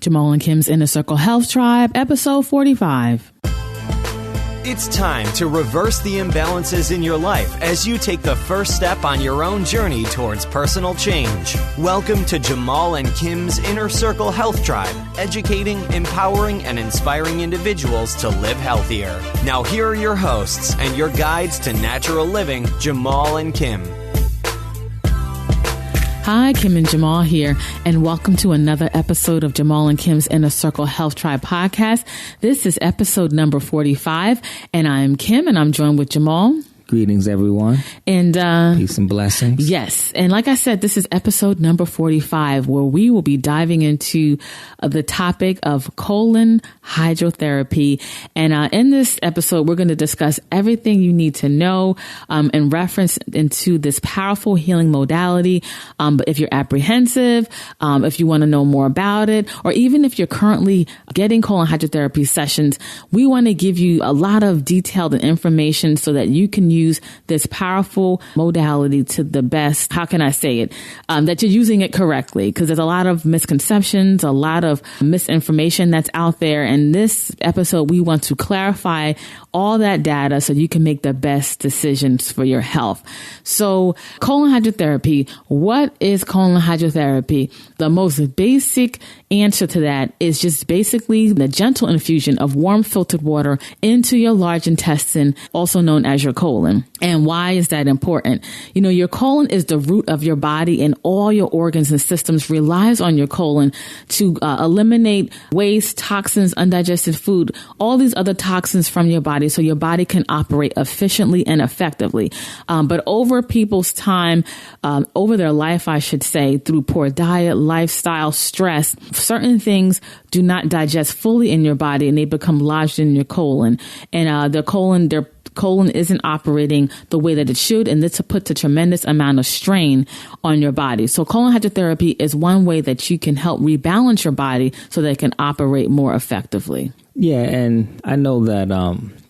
Jamal and Kim's Inner Circle Health Tribe, episode 45. It's time to reverse the imbalances in your life as you take the first step on your own journey towards personal change. Welcome to Jamal and Kim's Inner Circle Health Tribe, educating, empowering, and inspiring individuals to live healthier. Now here are your hosts and your guides to natural living, Jamal and Kim. Hi, Kim and Jamal here, and welcome to another episode of Jamal and Kim's Inner Circle Health Tribe podcast. This is episode number 45, and I'm Kim, and I'm joined with Jamal. Greetings, everyone. And peace and blessings. Yes. And like I said, this is episode number 45, where we will be diving into the topic of colon hydrotherapy. And in this episode, we're going to discuss everything you need to know in reference into this powerful healing modality. But if you're apprehensive, if you want to know more about it, or even if you're currently getting colon hydrotherapy sessions, we want to give you a lot of detailed information so that you can use this powerful modality to the best. How can I say it? That you're using it correctly, because there's a lot of misconceptions, a lot of misinformation that's out there. And this episode, we want to clarify all that data so you can make the best decisions for your health. So colon hydrotherapy, what is colon hydrotherapy? The most basic answer to that is just basically the gentle infusion of warm filtered water into your large intestine, also known as your colon. And why is that important? You know, your colon is the root of your body, and all your organs and systems relies on your colon to eliminate waste, toxins, undigested food, all these other toxins from your body so your body can operate efficiently and effectively. But over people's time, over their life, I should say, through poor diet, lifestyle, stress, certain things do not digest fully in your body and they become lodged in your colon. And their colon isn't operating the way that it should, and this puts a tremendous amount of strain on your body. So colon hydrotherapy is one way that you can help rebalance your body so that it can operate more effectively. Yeah, and I know that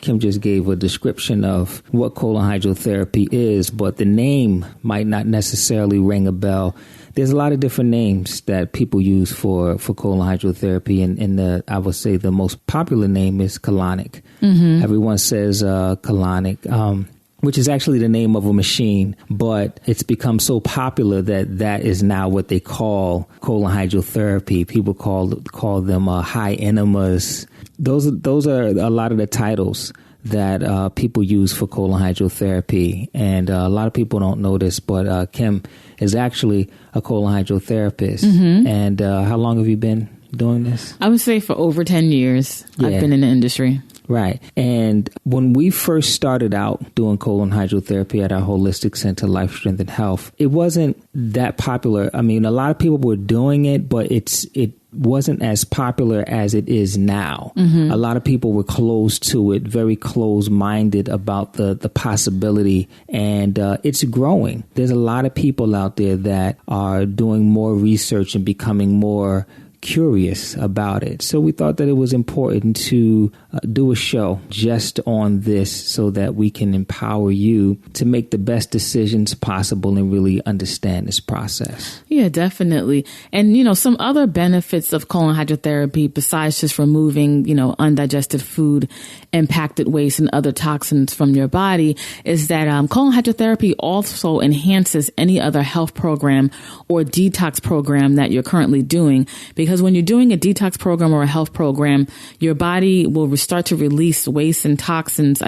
Kim just gave a description of what colon hydrotherapy is, but the name might not necessarily ring a bell. There's a lot of different names that people use for colon hydrotherapy, and I would say the most popular name is colonic. Mm-hmm. Everyone says colonic, which is actually the name of a machine, but it's become so popular that is now what they call colon hydrotherapy. People call them high enemas. Those are a lot of the titles that people use for colon hydrotherapy. And a lot of people don't know this, but Kim is actually a colon hydrotherapist. Mm-hmm. And how long have you been doing this? I would say for over 10 years. Yeah. I've been in the industry. Right. And when we first started out doing colon hydrotherapy at our holistic center, Life, Strength, and Health, it wasn't that popular. I mean, a lot of people were doing it, but it wasn't as popular as it is now. Mm-hmm. A lot of people were closed to it, very closed-minded about the possibility, and it's growing. There's a lot of people out there that are doing more research and becoming more curious about it. So we thought that it was important to do a show just on this so that we can empower you to make the best decisions possible and really understand this process. Yeah, definitely. And, you know, some other benefits of colon hydrotherapy besides just removing, undigested food, impacted waste and other toxins from your body is that colon hydrotherapy also enhances any other health program or detox program that you're currently doing. Because when you're doing a detox program or a health program, your body will start to release waste and toxins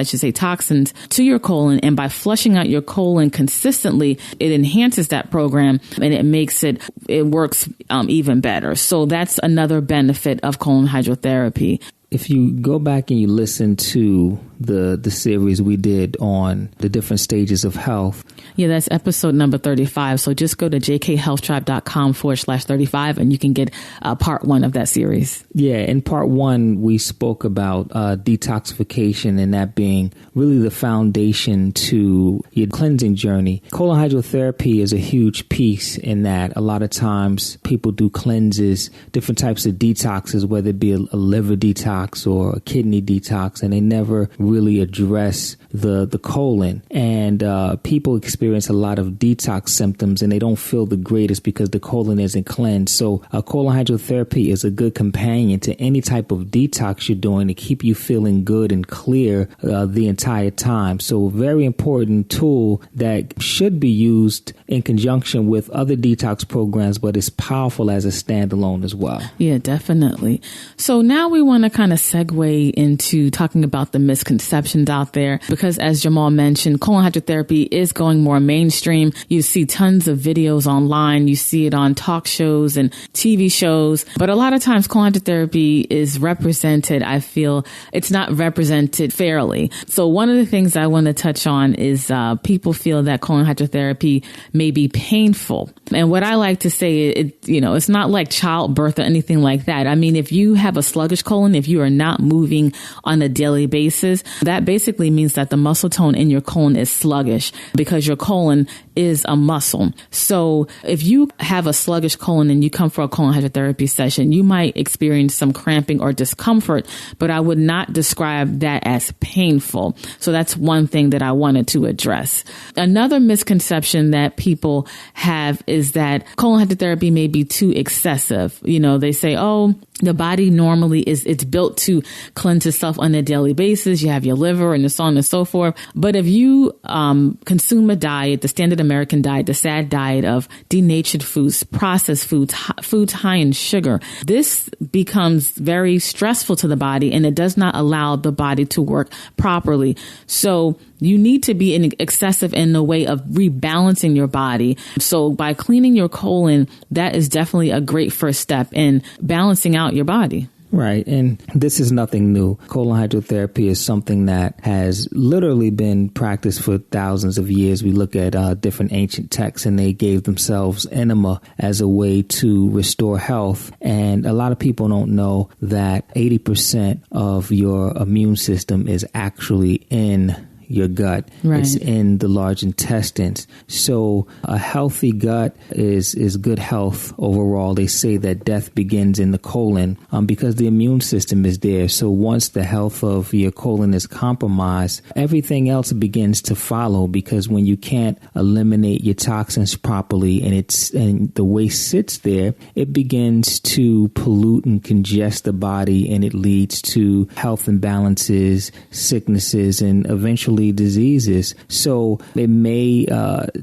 to your colon. And by flushing out your colon consistently, it enhances that program and it makes it works even better. So that's another benefit of colon hydrotherapy. If you go back and you listen to the series we did on the different stages of health. Yeah, that's episode number 35. So just go to jkhealthtribe.com/35 and you can get part one of that series. Yeah, in part one, we spoke about detoxification and that being really the foundation to your cleansing journey. Colon hydrotherapy is a huge piece in that. A lot of times people do cleanses, different types of detoxes, whether it be a liver detox detox or a kidney detox, and they never really address the colon. And people experience a lot of detox symptoms, and they don't feel the greatest because the colon isn't cleansed. So colon hydrotherapy is a good companion to any type of detox you're doing to keep you feeling good and clear the entire time. So a very important tool that should be used in conjunction with other detox programs, but is powerful as a standalone as well. Yeah, definitely. So now we want to kind of segue into talking about the misconceptions out there, because as Jamal mentioned, colon hydrotherapy is going more mainstream. You see tons of videos online. You see it on talk shows and TV shows. But a lot of times colon hydrotherapy is represented, I feel it's not represented fairly. So one of the things I want to touch on is people feel that colon hydrotherapy may be painful. And what I like to say, it's not like childbirth or anything like that. I mean, if you have a sluggish colon, if you are not moving on a daily basis, that basically means that the muscle tone in your colon is sluggish, because your colon is a muscle. So if you have a sluggish colon and you come for a colon hydrotherapy session, you might experience some cramping or discomfort, but I would not describe that as painful. So that's one thing that I wanted to address. Another misconception that people have is that colon hydrotherapy may be too excessive. They say, the body normally it's built to cleanse itself on a daily basis. You have your liver and so on and so forth. But if you consume a diet, the standard American diet, the SAD diet of denatured foods, processed foods, foods high in sugar, this becomes very stressful to the body, and it does not allow the body to work properly. So you need to be excessive in the way of rebalancing your body. So by cleaning your colon, that is definitely a great first step in balancing out your body. Right. And this is nothing new. Colon hydrotherapy is something that has literally been practiced for thousands of years. We look at different ancient texts, and they gave themselves enema as a way to restore health. And a lot of people don't know that 80% of your immune system is actually in your gut. Right. It's in the large intestines. So a healthy gut is good health overall. They say that death begins in the colon because the immune system is there. So once the health of your colon is compromised, everything else begins to follow, because when you can't eliminate your toxins properly and the waste sits there, it begins to pollute and congest the body, and it leads to health imbalances, sicknesses, and eventually diseases. So it may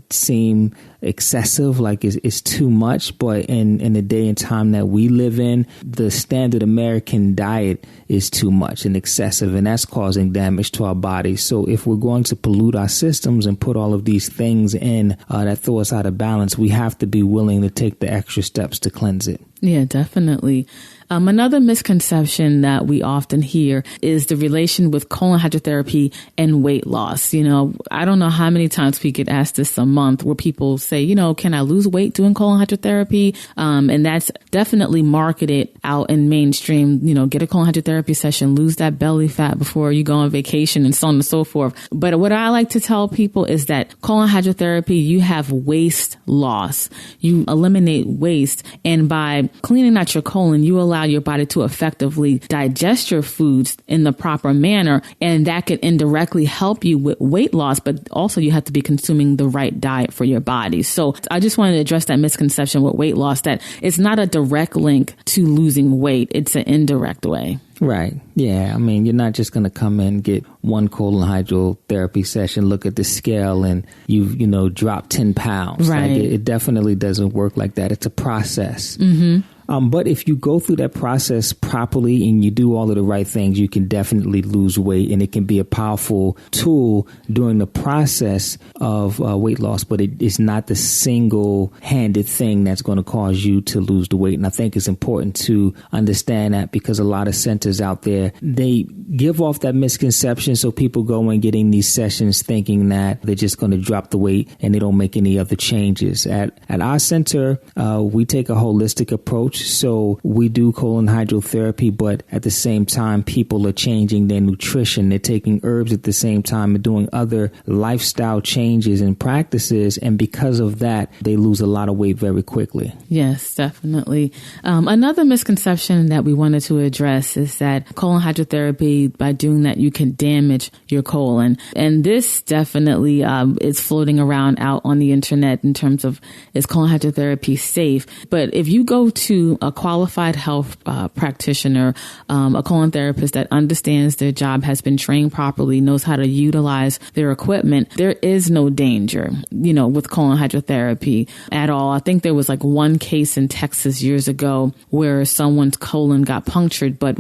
seem excessive, like it's too much, but in the day and time that we live in, the standard American diet is too much and excessive, and that's causing damage to our bodies. So if we're going to pollute our systems and put all of these things in that throw us out of balance, we have to be willing to take the extra steps to cleanse it. Yeah, definitely. Another misconception that we often hear is the relation with colon hydrotherapy and weight loss. I don't know how many times we get asked this a month where people say, can I lose weight doing colon hydrotherapy? And that's definitely marketed out in mainstream, get a colon hydrotherapy session, lose that belly fat before you go on vacation, and so on and so forth. But what I like to tell people is that colon hydrotherapy, you have waste loss. You eliminate waste. And by cleaning out your colon, you allow your body to effectively digest your foods in the proper manner. And that could indirectly help you with weight loss, but also you have to be consuming the right diet for your body. So I just wanted to address that misconception with weight loss, that it's not a direct link to losing weight. It's an indirect way. Right. Yeah. I mean, you're not just going to come in, get one colon hydrotherapy session, look at the scale, and you've, dropped 10 pounds. Right. Like it definitely doesn't work like that. It's a process. Mm-hmm. But if you go through that process properly and you do all of the right things, you can definitely lose weight, and it can be a powerful tool during the process of weight loss. But it is not the single-handed thing that's going to cause you to lose the weight. And I think it's important to understand that, because a lot of centers out there, they give off that misconception. So people go in getting these sessions thinking that they're just going to drop the weight and they don't make any other changes. At our center, we take a holistic approach. approach. So we do colon hydrotherapy, but at the same time, people are changing their nutrition. They're taking herbs at the same time and doing other lifestyle changes and practices. And because of that, they lose a lot of weight very quickly. Yes, definitely. Another misconception that we wanted to address is that colon hydrotherapy, by doing that, you can damage your colon. And this definitely is floating around out on the internet in terms of, is colon hydrotherapy safe? But if you go to a qualified health practitioner, a colon therapist that understands their job, has been trained properly, knows how to utilize their equipment, there is no danger, with colon hydrotherapy at all. I think there was like one case in Texas years ago where someone's colon got punctured, but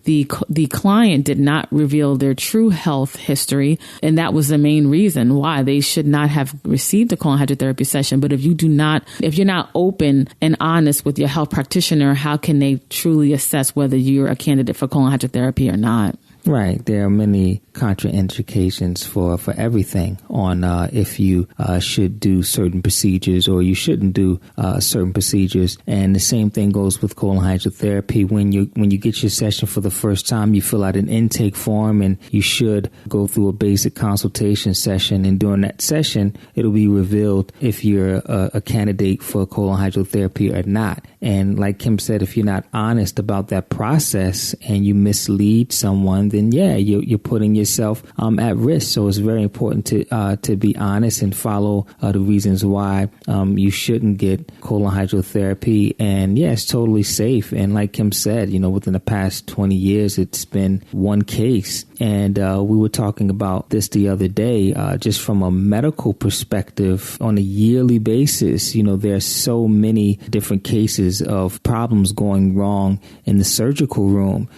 the client did not reveal their true health history. And that was the main reason why they should not have received a colon hydrotherapy session. But if you're not open and honest with your health practitioner, how can they truly assess whether you're a candidate for colon hydrotherapy or not? Right. There are many contraindications for everything on if you should do certain procedures or you shouldn't do certain procedures. And the same thing goes with colon hydrotherapy. When you get your session for the first time, you fill out an intake form and you should go through a basic consultation session. And during that session, it'll be revealed if you're a candidate for colon hydrotherapy or not. And like Kim said, if you're not honest about that process and you mislead someone, then you're putting yourself at risk. So it's very important to be honest and follow the reasons why you shouldn't get colon hydrotherapy. And it's totally safe. And like Kim said, within the past 20 years, it's been one case. And we were talking about this the other day, just from a medical perspective on a yearly basis. There are so many different cases of problems going wrong in the surgical room,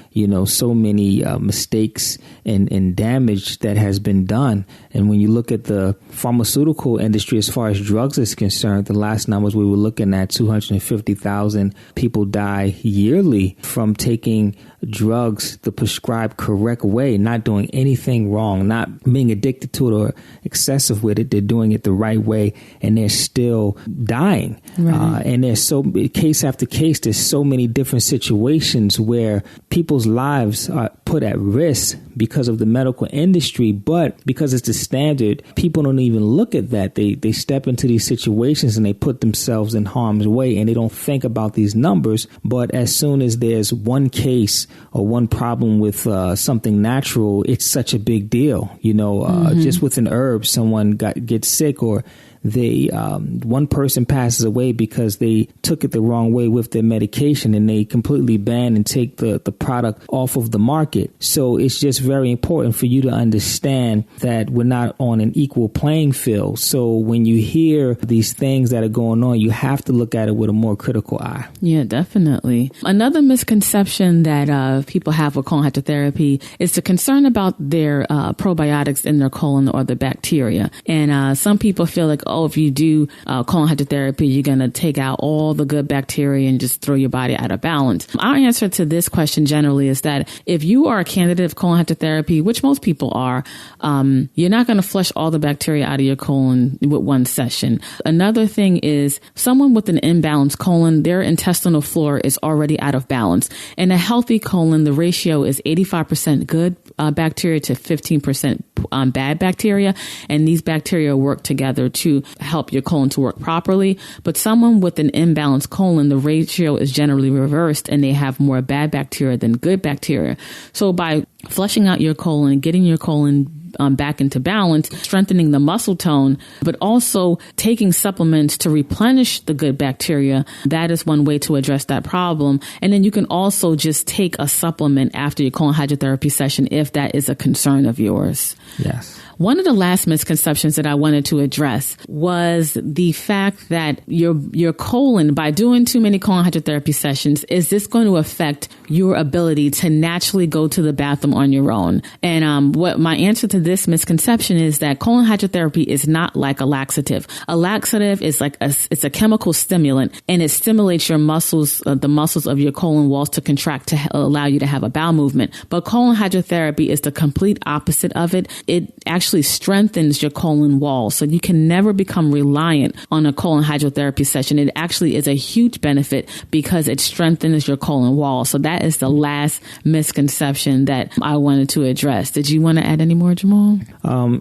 so many mistakes and damage that has been done. And when you look at the pharmaceutical industry, as far as drugs is concerned, the last numbers we were looking at, 250,000 people die yearly from taking drugs the prescribed correct way, not doing anything wrong, not being addicted to it or excessive with it. They're doing it the right way and they're still dying. Right. And there's case after case, there's so many different situations where people's lives are put at risk because of the medical industry, but because it's the standard, people don't even look at that. They step into these situations and they put themselves in harm's way and they don't think about these numbers. But as soon as there's one case or one problem with something natural, it's such a big deal. Just with an herb, someone gets sick or one person passes away because they took it the wrong way with their medication and they completely ban and take the product off of the market. So it's just very important for you to understand that we're not on an equal playing field. So when you hear these things that are going on, you have to look at it with a more critical eye. Yeah, definitely. Another misconception that people have with colon hydrotherapy is the concern about their probiotics in their colon or the bacteria. And some people feel like, if you do colon hydrotherapy, you're going to take out all the good bacteria and just throw your body out of balance. Our answer to this question generally is that if you are a candidate of colon hydrotherapy, which most people are, you're not going to flush all the bacteria out of your colon with one session. Another thing is someone with an imbalanced colon, their intestinal flora is already out of balance. In a healthy colon, the ratio is 85% good bacteria to 15% bad bacteria. And these bacteria work together to help your colon to work properly. But someone with an imbalanced colon, the ratio is generally reversed and they have more bad bacteria than good bacteria. So by flushing out your colon, getting your colon back into balance, strengthening the muscle tone, but also taking supplements to replenish the good bacteria. That is one way to address that problem. And then you can also just take a supplement after your colon hydrotherapy session if that is a concern of yours. Yes. One of the last misconceptions that I wanted to address was the fact that your colon, by doing too many colon hydrotherapy sessions, is this going to affect your ability to naturally go to the bathroom on your own? And what my answer to to this misconception is that colon hydrotherapy is not like a laxative. A laxative is it's a chemical stimulant, and it stimulates your muscles, the muscles of your colon walls to contract to allow you to have a bowel movement. But colon hydrotherapy is the complete opposite of it. It actually strengthens your colon wall. So you can never become reliant on a colon hydrotherapy session. It actually is a huge benefit because it strengthens your colon wall. So that is the last misconception that I wanted to address. Did you want to add any more, Jamal?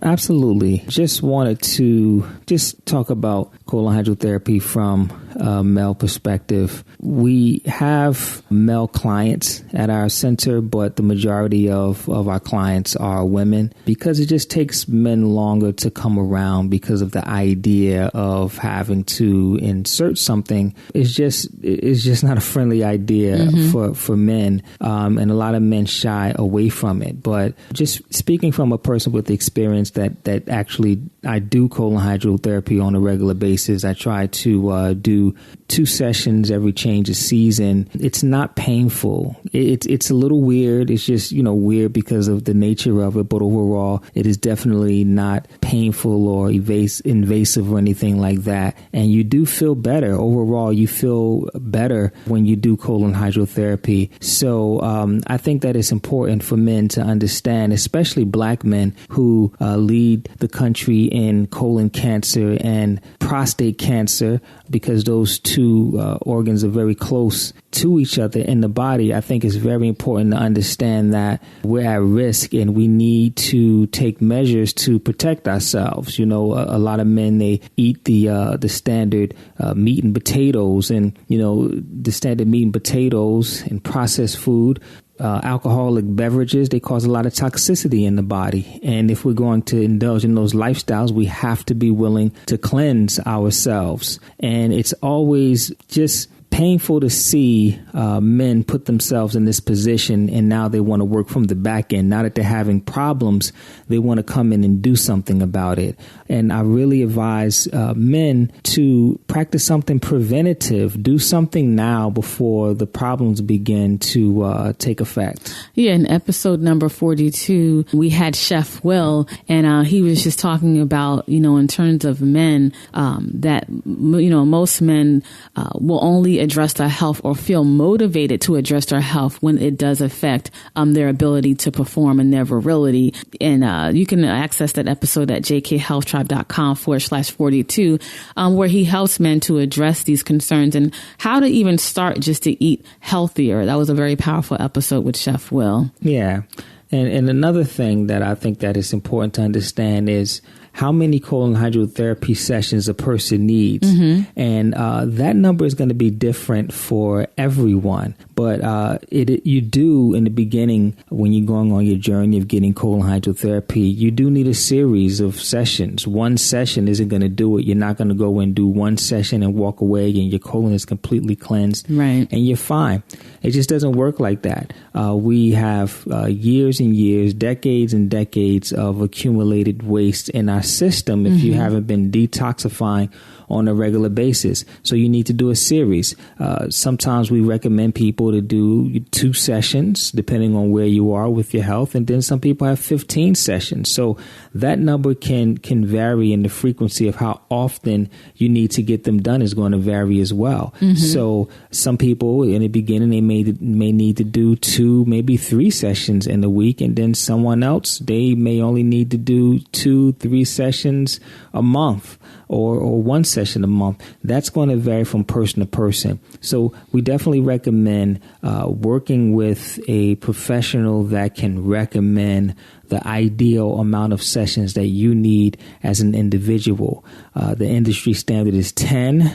Absolutely. Just wanted to talk about colon hydrotherapy from a male perspective. We have male clients at our center, but the majority of our clients are women because it just takes men longer to come around because of the idea of having to insert something. It's just not a friendly idea for men, and a lot of men shy away from it. But just speaking from a person with experience that actually I do colon hydrotherapy on a regular basis. I try to do 2 sessions every change of season. It's not painful. It's a little weird. It's just, weird because of the nature of it. But overall, it is definitely not painful or invasive or anything like that. And you do feel better. Overall, you feel better when you do colon hydrotherapy. So I think that it's important for men to understand, especially Black men who lead the country in colon cancer and prostate cancer, because those 2 organs are very close to each other in the body. I think it's very important to understand that we're at risk and we need to take measures to protect ourselves. A lot of men, they eat the standard meat and potatoes, and the standard meat and potatoes and processed food. Alcoholic beverages, they cause a lot of toxicity in the body. And if we're going to indulge in those lifestyles, we have to be willing to cleanse ourselves. And it's always just painful to see men put themselves in this position, and now they want to work from the back end. Now that they're having problems, they want to come in and do something about it. And I really advise men to practice something preventative. Do something now before the problems begin to take effect. Yeah, in episode number 42, we had Chef Will, and he was just talking about, in terms of men, that, most men will only address their health or feel motivated to address their health when it does affect their ability to perform and their virility. And you can access that episode at jkhealthtribe.com/42, where he helps men to address these concerns and how to even start just to eat healthier. That was a very powerful episode with Chef Will. Yeah. And another thing that I think that is important to understand is how many colon hydrotherapy sessions a person needs. And that number is going to be different for everyone. But you do, in the beginning, when you're going on your journey of getting colon hydrotherapy, you do need a series of sessions. One session isn't going to do it. You're not going to go and do one session and walk away and your colon is completely cleansed. Right. And you're fine. It just doesn't work like that. We have years and years, decades and decades of accumulated waste in our system if you haven't been detoxifying on a regular basis. So you need to do a series. Sometimes we recommend people to do 2 sessions, depending on where you are with your health. And then some people have 15 sessions. So that number can vary, and the frequency of how often you need to get them done is going to vary as well. So some people in the beginning, they may need to do 2, maybe 3 sessions in a week. And then someone else, they may only need to do 2-3 sessions a month, or 1 session a month. That's going to vary from person to person. So we definitely recommend working with a professional that can recommend the ideal amount of sessions that you need as an individual. The industry standard is 10,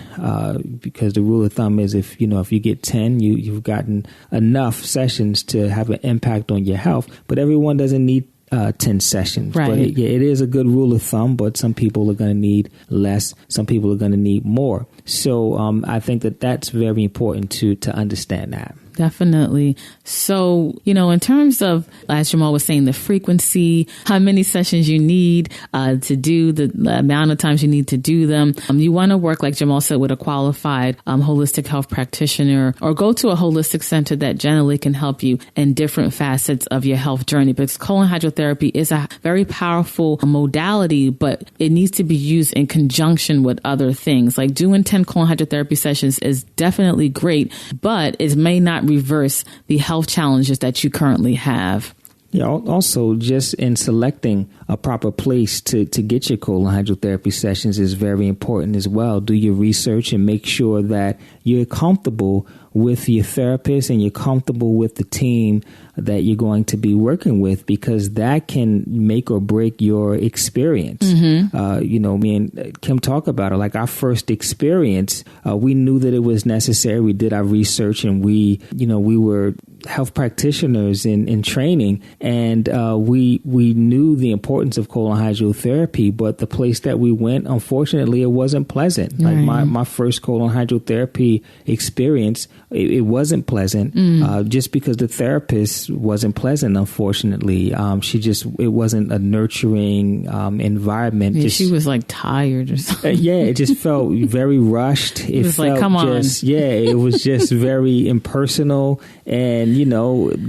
because the rule of thumb is if you get 10, you've gotten enough sessions to have an impact on your health. But everyone doesn't need 10 sessions. Right. But it is a good rule of thumb, but some people are going to need less. Some people are going to need more. So I think that that's very important to understand that. Definitely. So, in terms of, as Jamal was saying, the frequency, how many sessions you need to do, the amount of times you need to do them, you want to work, like Jamal said, with a qualified holistic health practitioner, or go to a holistic center that generally can help you in different facets of your health journey. Because colon hydrotherapy is a very powerful modality, but it needs to be used in conjunction with other things. Like doing 10 colon hydrotherapy sessions is definitely great, but it may not reverse the health challenges that you currently have. Yeah, also just in selecting a proper place to get your colon hydrotherapy sessions is very important as well. Do your research and make sure that you're comfortable with your therapist and you're comfortable with the team that you're going to be working with, because that can make or break your experience. Me and Kim talk about it. Like our first experience, we knew that it was necessary. We did our research, and we were health practitioners in training, and we knew the importance of colon hydrotherapy. But the place that we went, unfortunately, it wasn't pleasant. Like my first colon hydrotherapy experience, it wasn't pleasant. Just because the therapist wasn't pleasant, unfortunately. It wasn't a nurturing environment. Yeah, she was like tired or something. It just felt very rushed. It was felt like, come on. It was just very impersonal. And,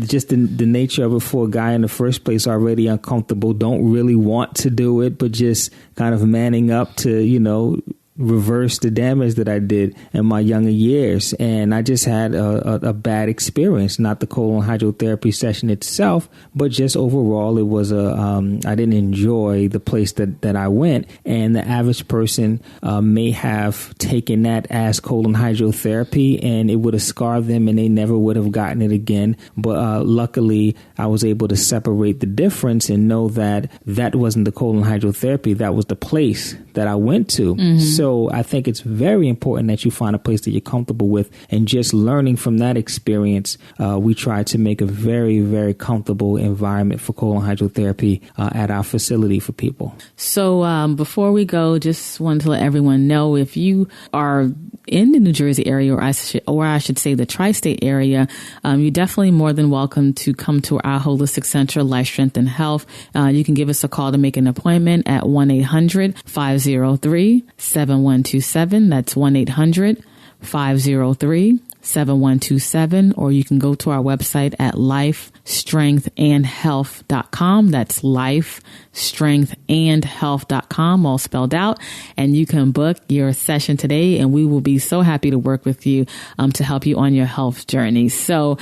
just the nature of it for a guy in the first place, already uncomfortable, don't really want to do it, but just kind of manning up to, reverse the damage that I did in my younger years. And I just had a bad experience, not the colon hydrotherapy session itself, but just overall, it was I didn't enjoy the place that I went. And the average person may have taken that as colon hydrotherapy, and it would have scarred them and they never would have gotten it again. But luckily, I was able to separate the difference and know that wasn't the colon hydrotherapy, that was the place that I went to. So I think it's very important that you find a place that you're comfortable with, and just learning from that experience, we try to make a very, very comfortable environment for colon hydrotherapy at our facility for people. So before we go, just wanted to let everyone know, if you are in the New Jersey area, or I should say the tri-state area, you're definitely more than welcome to come to our holistic center, Life, Strength, and Health. You can give us a call to make an appointment at 1-800-503-7127. That's 1-800-503-7127, or you can go to our website at lifestrengthandhealth.com. That's lifestrengthandhealth.com, all spelled out. And you can book your session today, and we will be so happy to work with you to help you on your health journey. So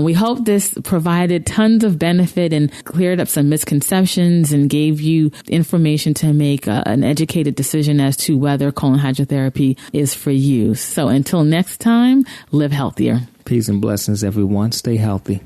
we hope this provided tons of benefit and cleared up some misconceptions and gave you information to make an educated decision as to whether colon hydrotherapy is for you. So until next time, live healthier. Peace and blessings, everyone. Stay healthy.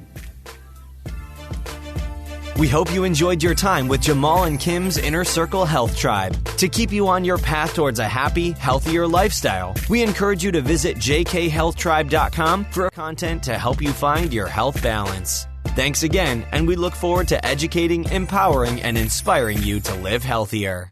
We hope you enjoyed your time with Jamal and Kim's Inner Circle Health Tribe. To keep you on your path towards a happy, healthier lifestyle, we encourage you to visit jkhealthtribe.com for content to help you find your health balance. Thanks again, and we look forward to educating, empowering, and inspiring you to live healthier.